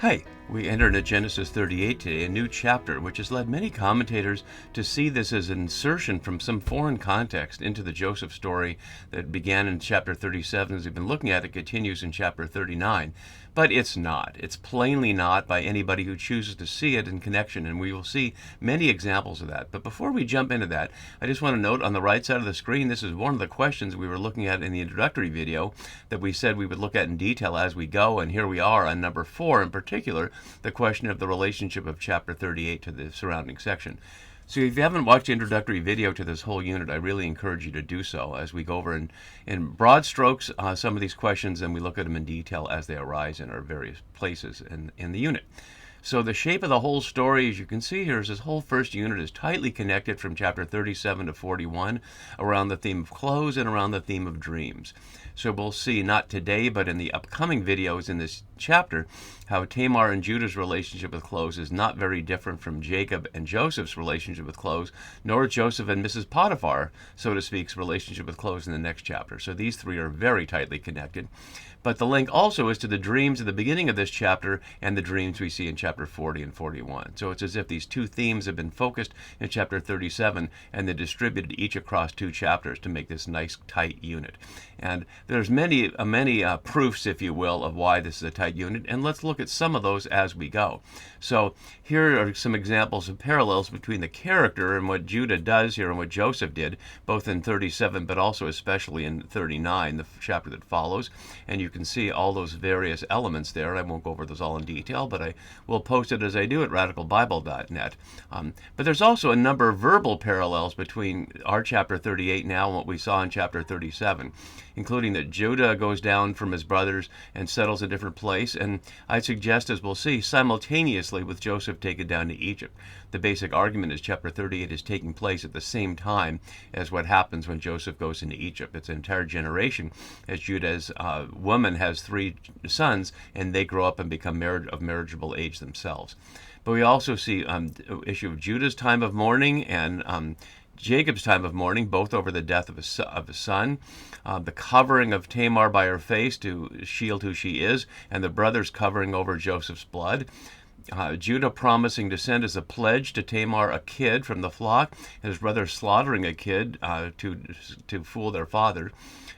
Hi, we enter into Genesis 38 today, a new chapter which has led many commentators to see this as an insertion from some foreign context into the Joseph story that began in chapter 37. As we've been looking at, it continues in chapter 39. But it's not. It's plainly not by anybody who chooses to see it in connection, and we will see many examples of that. But before we jump into that, I just want to note on the right side of the screen, this is one of the questions we were looking at in the introductory video that we said we would look at in detail as we go, and here we are on number 4 in particular, the question of the relationship of chapter 38 to the surrounding section. So if you haven't watched the introductory video to this whole unit, I really encourage you to do so as we go over in broad strokes some of these questions, and we look at them in detail as they arise in our various places in the unit. So the shape of the whole story, as you can see here, is this whole first unit is tightly connected from chapter 37 to 41 around the theme of clothes and around the theme of dreams. So we'll see, not today, but in the upcoming videos in this chapter, how Tamar and Judah's relationship with clothes is not very different from Jacob and Joseph's relationship with clothes, nor Joseph and Mrs. Potiphar, so to speak, relationship with clothes in the next chapter. So these three are very tightly connected. But the link also is to the dreams at the beginning of this chapter and the dreams we see in chapter 40 and 41. So it's as if these two themes have been focused in chapter 37 and they're distributed each across two chapters to make this nice tight unit. And there's many proofs, if you will, of why this is a tight unit, and let's look at some of those as we go. So here are some examples of parallels between the character and what Judah does here and what Joseph did, both in 37 but also especially in 39, the chapter that follows. And you can see all those various elements there. I won't go over those all in detail, but I will post it as I do at radicalbible.net. But there's also a number of verbal parallels between our chapter 38 now and what we saw in chapter 37, including that Judah goes down from his brothers and settles a different place, and I suggest, as we'll see, simultaneously with Joseph taken down to Egypt. The basic argument is chapter 38 is taking place at the same time as what happens when Joseph goes into Egypt. It's an entire generation, as Judah's woman has 3 sons, and they grow up and become of marriageable age themselves. But we also see issue of Judah's time of mourning and Jacob's time of mourning, both over the death of his son, the covering of Tamar by her face to shield who she is, and the brothers covering over Joseph's blood. Judah promising to send as a pledge to Tamar a kid from the flock, and his brother slaughtering a kid to fool their father.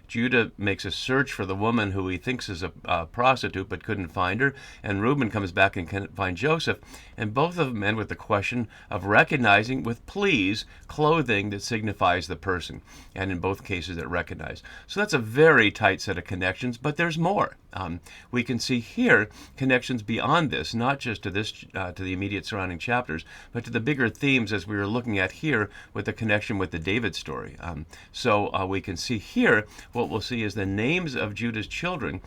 Judah makes a search for the woman who he thinks is a prostitute but couldn't find her, and Reuben comes back and can find Joseph, and both of them end with the question of recognizing with please clothing that signifies the person, and in both cases it recognized. So that's a very tight set of connections, but there's more. We can see here connections beyond this, not just to the immediate surrounding chapters, but to the bigger themes as we were looking at here with the connection with the David story. So we can see here what we'll see is the names of Judah's children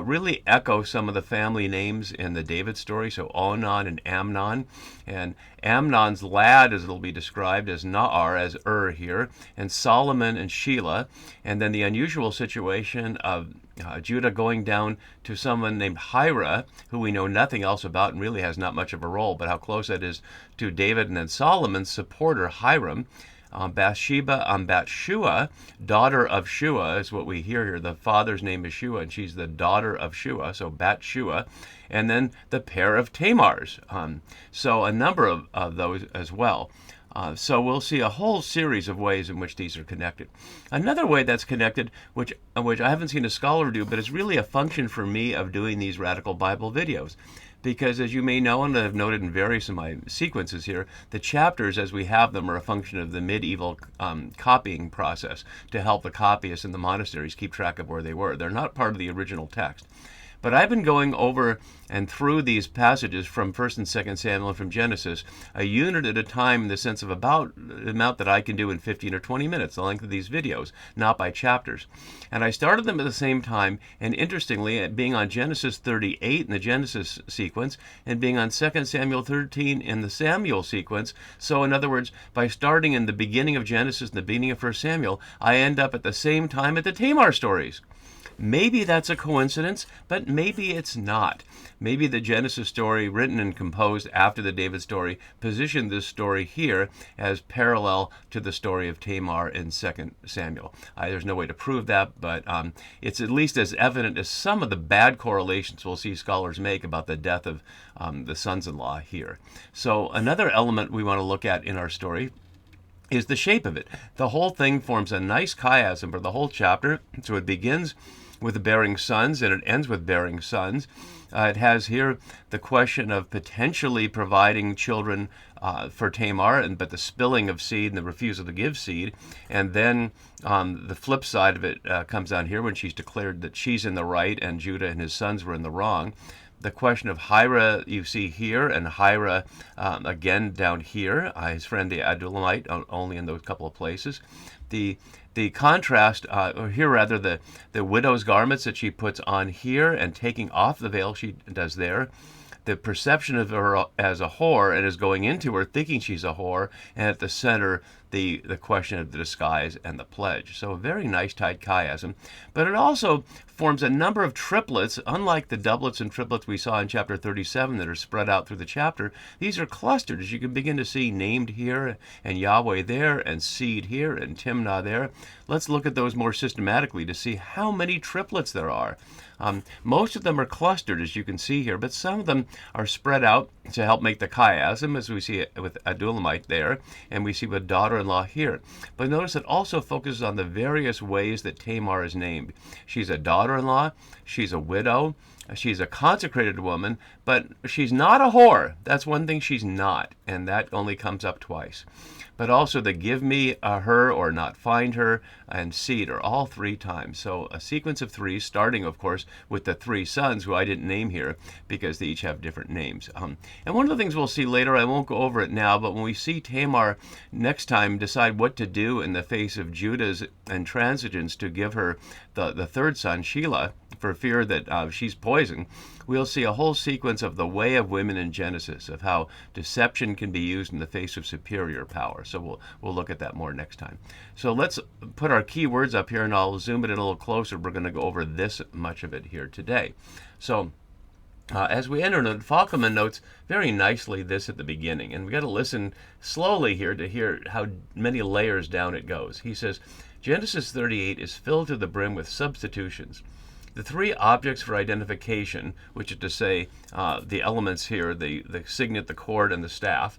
really echo some of the family names in the David story. So Onan and Amnon, and Amnon's lad, as it'll be described as Naar, as here, and Solomon and Shelah, and then the unusual situation of Judah going down to someone named Hira, who we know nothing else about and really has not much of a role, but how close that is to David, and then Solomon's supporter Hiram. Bathsheba Bathshua, daughter of Shua, is what we hear here. The father's name is Shua, and she's the daughter of Shua, so Bathshua. And then the pair of Tamars. So a number of those as well. So we'll see a whole series of ways in which these are connected. Another way that's connected, which I haven't seen a scholar do, but is really a function for me of doing these Radical Bible videos. Because as you may know, and I've noted in various of my sequences here, the chapters as we have them are a function of the medieval copying process to help the copyists in the monasteries keep track of where they were. They're not part of the original text. But I've been going over and through these passages from 1st and 2nd Samuel and from Genesis, a unit at a time in the sense of about the amount that I can do in 15 or 20 minutes, the length of these videos, not by chapters. And I started them at the same time, and interestingly, being on Genesis 38 in the Genesis sequence, and being on 2 Samuel 13 in the Samuel sequence. So in other words, by starting in the beginning of Genesis and the beginning of 1 Samuel, I end up at the same time at the Tamar stories. Maybe that's a coincidence, but maybe it's not. Maybe the Genesis story, written and composed after the David story, positioned this story here as parallel to the story of Tamar in 2 Samuel. There's no way to prove that, but it's at least as evident as some of the bad correlations we'll see scholars make about the death of the sons-in-law here. So another element we want to look at in our story is the shape of it. The whole thing forms a nice chiasm for the whole chapter. So it begins with bearing sons and it ends with bearing sons. It has here the question of potentially providing children for Tamar, but the spilling of seed and the refusal to give seed. And then the flip side of it comes down here when she's declared that she's in the right and Judah and his sons were in the wrong. The question of Hira you see here, and Hira again down here, his friend the Adullamite, only in those couple of places. The contrast, or here rather, the widow's garments that she puts on here and taking off the veil she does there. The perception of her as a whore and is going into her thinking she's a whore, and at the center, the question of the disguise and the pledge. So a very nice tight chiasm. But it also forms a number of triplets, unlike the doublets and triplets we saw in chapter 37 that are spread out through the chapter. These are clustered, as you can begin to see, named here, and Yahweh there, and seed here, and Timnah there. Let's look at those more systematically to see how many triplets there are. Most of them are clustered, as you can see here, but some of them are spread out to help make the chiasm, as we see it with Adullamite there, and we see with daughter-in-law here. But notice it also focuses on the various ways that Tamar is named. She's a daughter-in-law, she's a widow, she's a consecrated woman, but she's not a whore. That's one thing she's not, and that only comes up twice. But also the give me her or not find her and seed are all 3 times. So a sequence of 3, starting, of course, with the 3 sons, who I didn't name here because they each have different names. And one of the things we'll see later, I won't go over it now, but when we see Tamar next time decide what to do in the face of Judah's intransigence to give her the 3rd son, Shelah, for fear that she's poisoned, we'll see a whole sequence of the way of women in Genesis, of how deception can be used in the face of superior power. So we'll look at that more next time. So let's put our keywords up here, and I'll zoom it in a little closer. We're going to go over this much of it here today. So as we enter it, Falkman notes very nicely this at the beginning, and we got to listen slowly here to hear how many layers down it goes. He says, Genesis 38 is filled to the brim with substitutions. The 3 objects for identification, which is to say the elements here, the signet, the cord, and the staff,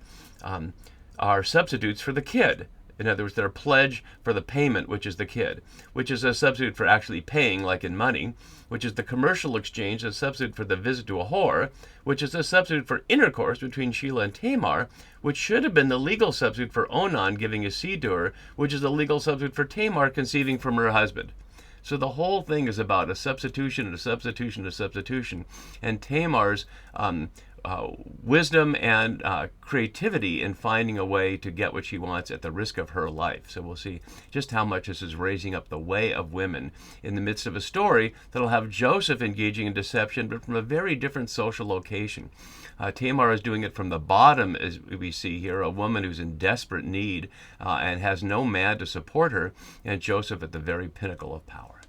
are substitutes for the kid. In other words, they're a pledge for the payment, which is the kid, which is a substitute for actually paying, like in money, which is the commercial exchange, a substitute for the visit to a whore, which is a substitute for intercourse between Shelah and Tamar, which should have been the legal substitute for Onan giving his seed to her, which is the legal substitute for Tamar conceiving from her husband. So the whole thing is about a substitution and a substitution and a substitution. And Tamar's wisdom and creativity in finding a way to get what she wants at the risk of her life. So we'll see just how much this is raising up the way of women in the midst of a story that'll have Joseph engaging in deception, but from a very different social location. Tamar is doing it from the bottom, as we see here, a woman who's in desperate need and has no man to support her, and Joseph at the very pinnacle of power.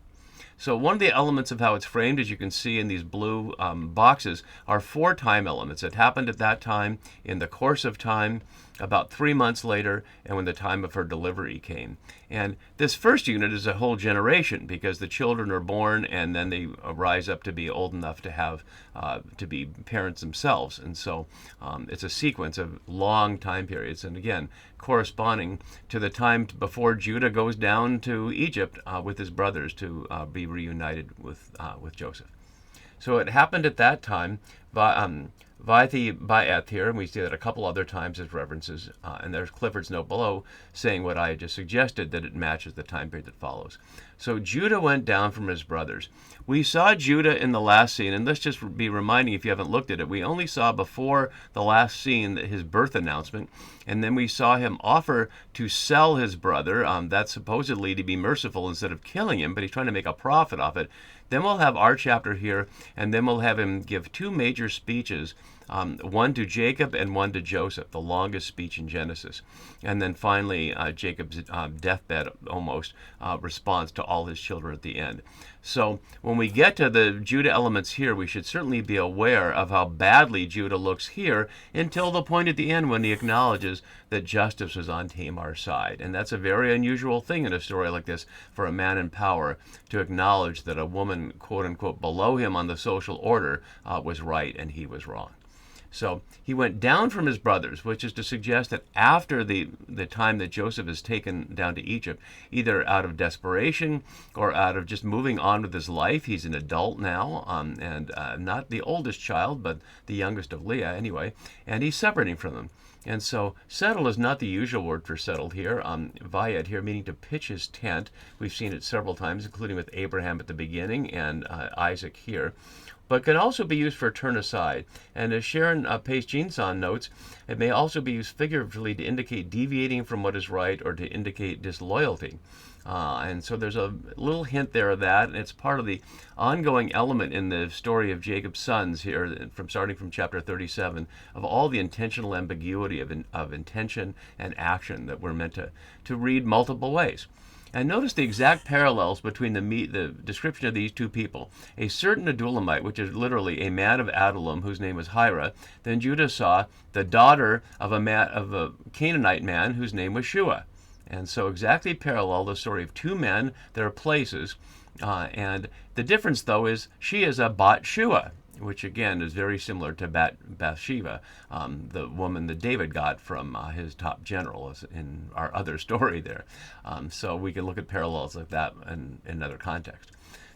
So one of the elements of how it's framed, as you can see in these blue boxes, are 4 time elements. It happened at that time, in the course of time, about 3 months later, and when the time of her delivery came. And this first unit is a whole generation, because the children are born and then they rise up to be old enough to have to be parents themselves. And so it's a sequence of long time periods, and again, corresponding to the time before Judah goes down to Egypt with his brothers to be reunited with Joseph. So it happened at that time. Vaithi Ba'eth here, and we see that a couple other times as references, and there's Clifford's note below saying what I had just suggested, that it matches the time period that follows. So Judah went down from his brothers. We saw Judah in the last scene, and let's just be reminding, if you haven't looked at it, we only saw before the last scene his birth announcement, and then we saw him offer to sell his brother, that's supposedly to be merciful instead of killing him, but he's trying to make a profit off it. Then we'll have our chapter here, and then we'll have him give 2 major speeches one to Jacob and one to Joseph, the longest speech in Genesis. And then finally, Jacob's deathbed almost response to all his children at the end. So when we get to the Judah elements here, we should certainly be aware of how badly Judah looks here until the point at the end when he acknowledges that justice is on Tamar's side. And that's a very unusual thing in a story like this for a man in power to acknowledge that a woman, quote unquote, below him on the social order was right and he was wrong. So he went down from his brothers, which is to suggest that after the time that Joseph is taken down to Egypt, either out of desperation or out of just moving on with his life, he's an adult now, and not the oldest child, but the youngest of Leah anyway, and he's separating from them. And so settle is not the usual word for settled here. Vayed here meaning to pitch his tent. We've seen it several times, including with Abraham at the beginning and Isaac here. But can also be used for turn aside. And as Sharon Pace-Jeanson notes, it may also be used figuratively to indicate deviating from what is right or to indicate disloyalty. And so there's a little hint there of that, and it's part of the ongoing element in the story of Jacob's sons here, starting from chapter 37, of all the intentional ambiguity of intention and action that we're meant to read multiple ways. And notice the exact parallels between the description of these two people. A certain Adullamite, which is literally a man of Adullam, whose name was Hira. Then Judah saw the daughter of a Canaanite man whose name was Shua. And so exactly parallel the story of two men, their places. And the difference, though, is she is a Bat Shua, which again is very similar to Bathsheba, the woman that David got from his top general in our other story there. So we can look at parallels like that in another context.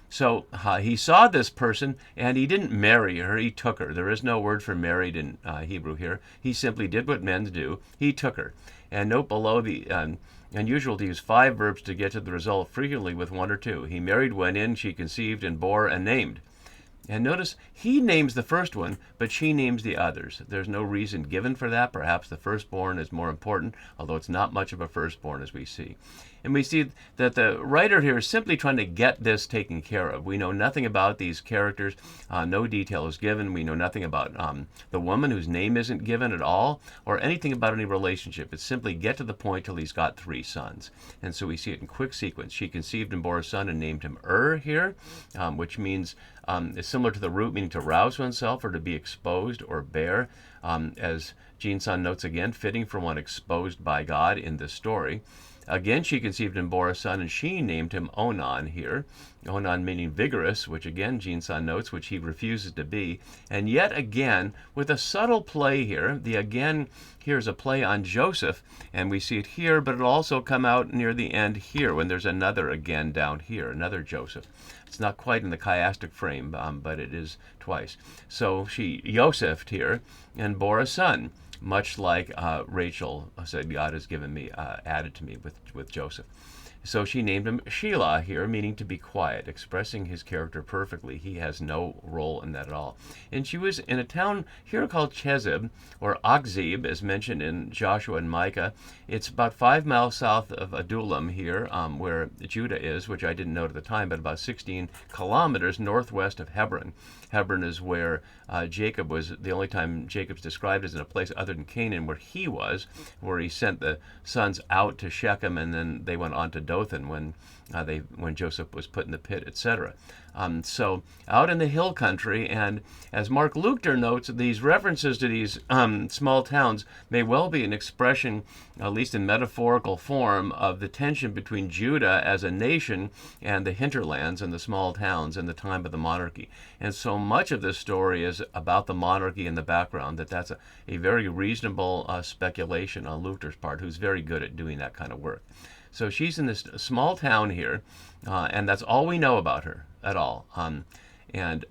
So he saw this person, and he didn't marry her, he took her. There is no word for married in Hebrew here. He simply did what men do. He took her. And note below the unusual to use 5 verbs to get to the result, frequently with 1 or 2. He married, went in, she conceived, and bore, and named. And notice he names the first one, but she names the others. There's no reason given for that. Perhaps the firstborn is more important, although it's not much of a firstborn as we see. And we see that the writer here is simply trying to get this taken care of. We know nothing about these characters. No detail is given. We know nothing about the woman whose name isn't given at all, or anything about any relationship. It's simply get to the point till he's got 3 sons. And so we see it in quick sequence. She conceived and bore a son and named him here, which means is similar to the root meaning to rouse oneself or to be exposed or bare, as Jeanson notes again, fitting for one exposed by God in this story. Again, she conceived and bore a son, and she named him Onan here. Onan meaning vigorous, which again Jeanson notes, which he refuses to be. And yet again, with a subtle play here, the again here is a play on Joseph, and we see it here, but it'll also come out near the end here when there's another again down here, another Joseph. It's not quite in the chiastic frame, but it is twice. So she Yosephed here and bore a son, much like Rachel said, God has given me, added to me with Joseph. So she named him Shelah here, meaning to be quiet, expressing his character perfectly. He has no role in that at all. And she was in a town here called Chezib, or Akzib, as mentioned in Joshua and Micah. It's about 5 miles south of Adullam here, where Judah is, which I didn't know at the time, but about 16 kilometers northwest of Hebron. Hebron is where Jacob was, the only time Jacob's described as in a place other than Canaan, where he was, where he sent the sons out to Shechem, and then they went on to Dothan when Joseph was put in the pit, etc. So out in the hill country, and as Mark Luchter notes, these references to these small towns may well be an expression, at least in metaphorical form, of the tension between Judah as a nation and the hinterlands and the small towns in the time of the monarchy. And so much of this story is about the monarchy in the background, that's a very reasonable speculation on Luchter's part, who's very good at doing that kind of work. So she's in this small town here, and that's all we know about her at all. And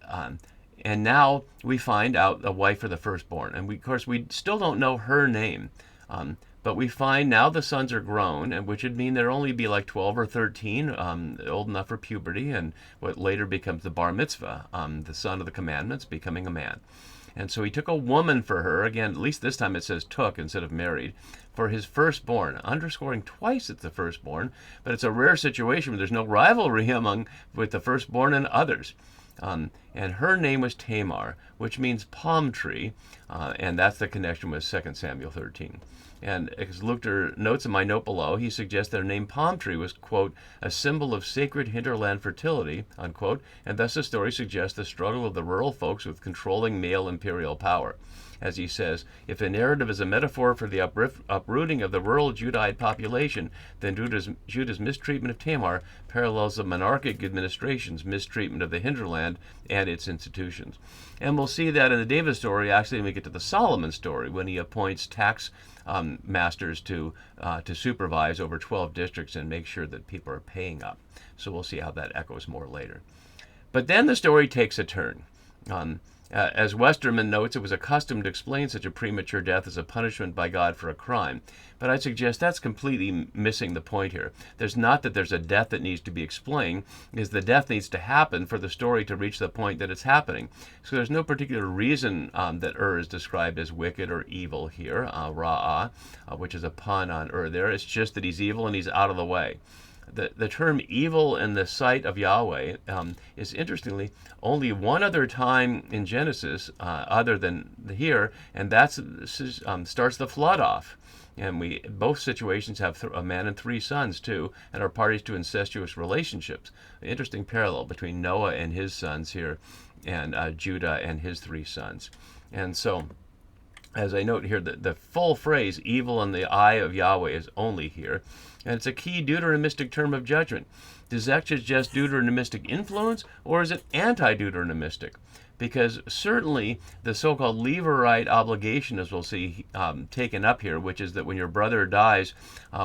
now we find out a wife for the firstborn. And of course, we still don't know her name. But we find now the sons are grown, and which would mean there'd only be like 12 or 13, old enough for puberty, and what later becomes the bar mitzvah, the son of the commandments, becoming a man. And so he took a woman for her, again, at least this time it says took instead of married, for his firstborn, underscoring twice it's the firstborn, but it's a rare situation where there's no rivalry with the firstborn and others. And and her name was Tamar, which means palm tree, and that's the connection with 2 Samuel 13. And as Luchter notes in my note below, he suggests that her name palm tree was, quote, a symbol of sacred hinterland fertility, unquote, and thus the story suggests the struggle of the rural folks with controlling male imperial power. As he says, if the narrative is a metaphor for the uprooting of the rural Judahite population, then Judah's mistreatment of Tamar parallels the monarchic administration's mistreatment of the hinterland and its institutions. And we'll see that in the David story, actually, when we get to the Solomon story, when he appoints tax masters to supervise over 12 districts and make sure that people are paying up. So we'll see how that echoes more later. But then the story takes a turn. As Westerman notes, it was a custom to explain such a premature death as a punishment by God for a crime. But I'd suggest that's completely missing the point here. There's not that there's a death that needs to be explained, is the death needs to happen for the story to reach the point that it's happening. So there's no particular reason that is described as wicked or evil here, Ra'ah, which is a pun on there. It's just that he's evil and he's out of the way. The term evil in the sight of Yahweh is, interestingly, only one other time in Genesis other than here, and that starts the flood off. And both situations have a man and 3 sons, too, and are parties to incestuous relationships. An interesting parallel between Noah and his sons here and Judah and his 3 sons. And so, as I note here, the full phrase, evil in the eye of Yahweh, is only here. And it's a key Deuteronomistic term of judgment. Does that suggest Deuteronomistic influence, or is it anti-Deuteronomistic? Because certainly the so-called Levirate obligation, as we'll see, taken up here, which is that when your brother dies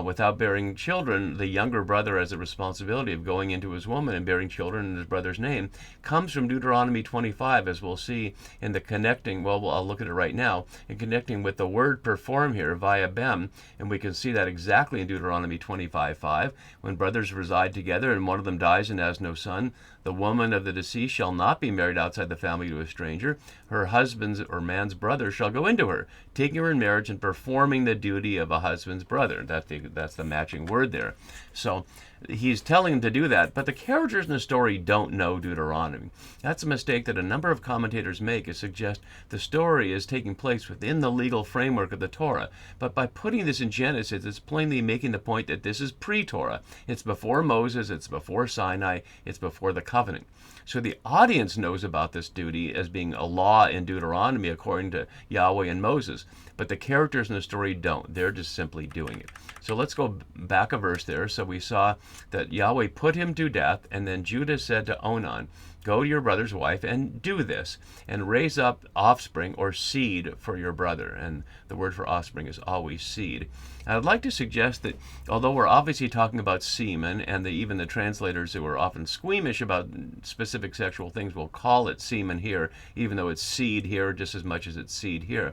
without bearing children, the younger brother has the responsibility of going into his woman and bearing children in his brother's name, comes from Deuteronomy 25, as we'll see in the connecting, I'll look at it right now, in connecting with the word perform here via bem, and we can see that exactly in Deuteronomy 25:5. When brothers reside together and one of them dies and has no son, the woman of the deceased shall not be married outside the family to a stranger. Her husband's or man's brother shall go into her, taking her in marriage and performing the duty of a husband's brother. That's the matching word there. So he's telling them to do that, but the characters in the story don't know Deuteronomy. That's a mistake that a number of commentators make, is suggest the story is taking place within the legal framework of the Torah. But by putting this in Genesis, it's plainly making the point that this is pre-Torah. It's before Moses, it's before Sinai, it's before the covenant. So the audience knows about this duty as being a law in Deuteronomy according to Yahweh and Moses, but the characters in the story don't. They're just simply doing it. So let's go back a verse there. So we saw that Yahweh put him to death, and then Judah said to Onan, go to your brother's wife and do this, and raise up offspring or seed for your brother. And the word for offspring is always seed. And I'd like to suggest that although we're obviously talking about semen, and even the translators who are often squeamish about specific sexual things will call it semen here, even though it's seed here just as much as it's seed here.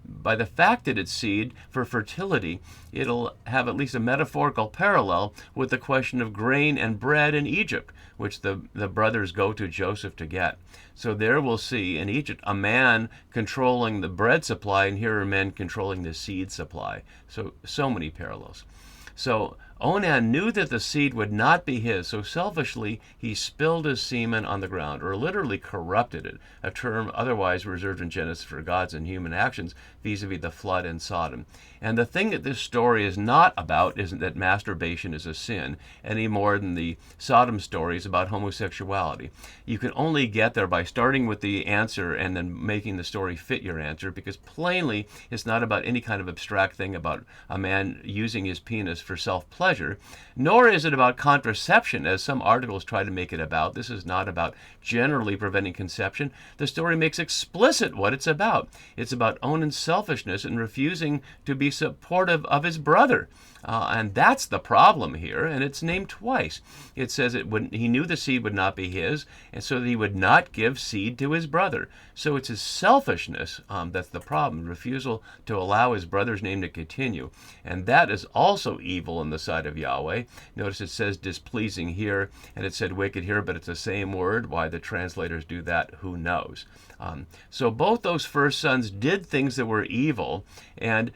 By the fact that it's seed for fertility, it'll have at least a metaphorical parallel with the question of grain and bread in Egypt, which the brothers go to Joseph to get. So there we'll see in Egypt a man controlling the bread supply, and here are men controlling the seed supply. So many parallels. So Onan knew that the seed would not be his, so selfishly he spilled his semen on the ground, or literally corrupted it, a term otherwise reserved in Genesis for God's and human actions vis-a-vis the flood and Sodom. And the thing that this story is not about isn't that masturbation is a sin, any more than the Sodom story is about homosexuality. You can only get there by starting with the answer and then making the story fit your answer, because plainly it's not about any kind of abstract thing about a man using his penis for self-pleasure, nor is it about contraception, as some articles try to make it about. This is not about generally preventing conception. The story makes explicit what it's about. It's about Onan's selfishness and refusing to be supportive of his brother. And that's the problem here, and it's named twice. It says he knew the seed would not be his, and so that he would not give seed to his brother. So it's his selfishness that's the problem, refusal to allow his brother's name to continue. And that is also evil in the sight of Yahweh. Notice it says displeasing here, and it said wicked here, but it's the same word. Why the translators do that, who knows? So both those first sons did things that were evil, and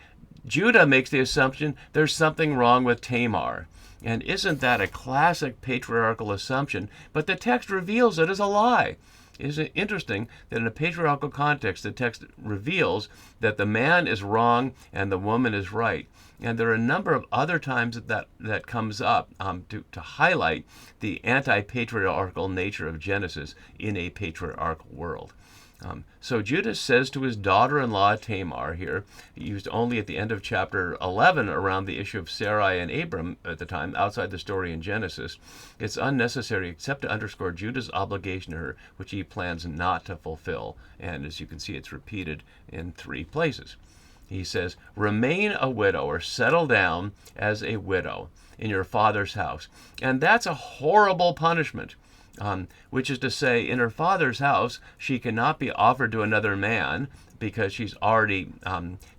Judah makes the assumption there's something wrong with Tamar. And isn't that a classic patriarchal assumption? But the text reveals it as a lie. Isn't it interesting that in a patriarchal context, the text reveals that the man is wrong and the woman is right? And there are a number of other times that comes up to highlight the anti-patriarchal nature of Genesis in a patriarchal world. So Judah says to his daughter-in-law Tamar here, used only at the end of chapter 11 around the issue of Sarai and Abram at the time, outside the story in Genesis, it's unnecessary except to underscore Judah's obligation to her, which he plans not to fulfill. And as you can see, it's repeated in 3 places. He says, remain a widow or settle down as a widow in your father's house. And that's a horrible punishment. Which is to say, in her father's house, she cannot be offered to another man because she's already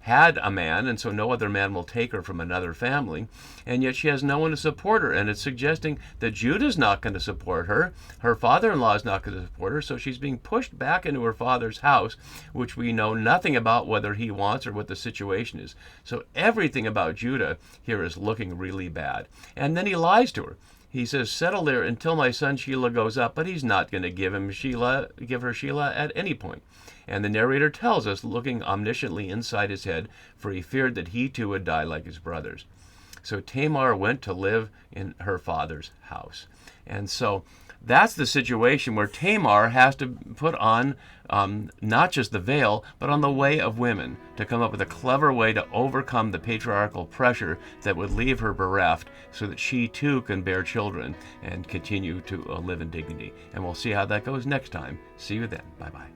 had a man, and so no other man will take her from another family, and yet she has no one to support her, and it's suggesting that Judah's not going to support her, her father-in-law is not going to support her, so she's being pushed back into her father's house, which we know nothing about whether he wants or what the situation is. So everything about Judah here is looking really bad. And then he lies to her. He says, settle there until my son Shelah goes up, but he's not going to give her Shelah at any point. And the narrator tells us, looking omnisciently inside his head, for he feared that he too would die like his brothers. So Tamar went to live in her father's house. And so that's the situation where Tamar has to put on not just the veil, but on the way of women, to come up with a clever way to overcome the patriarchal pressure that would leave her bereft, so that she too can bear children and continue to live in dignity. And we'll see how that goes next time. See you then. Bye-bye.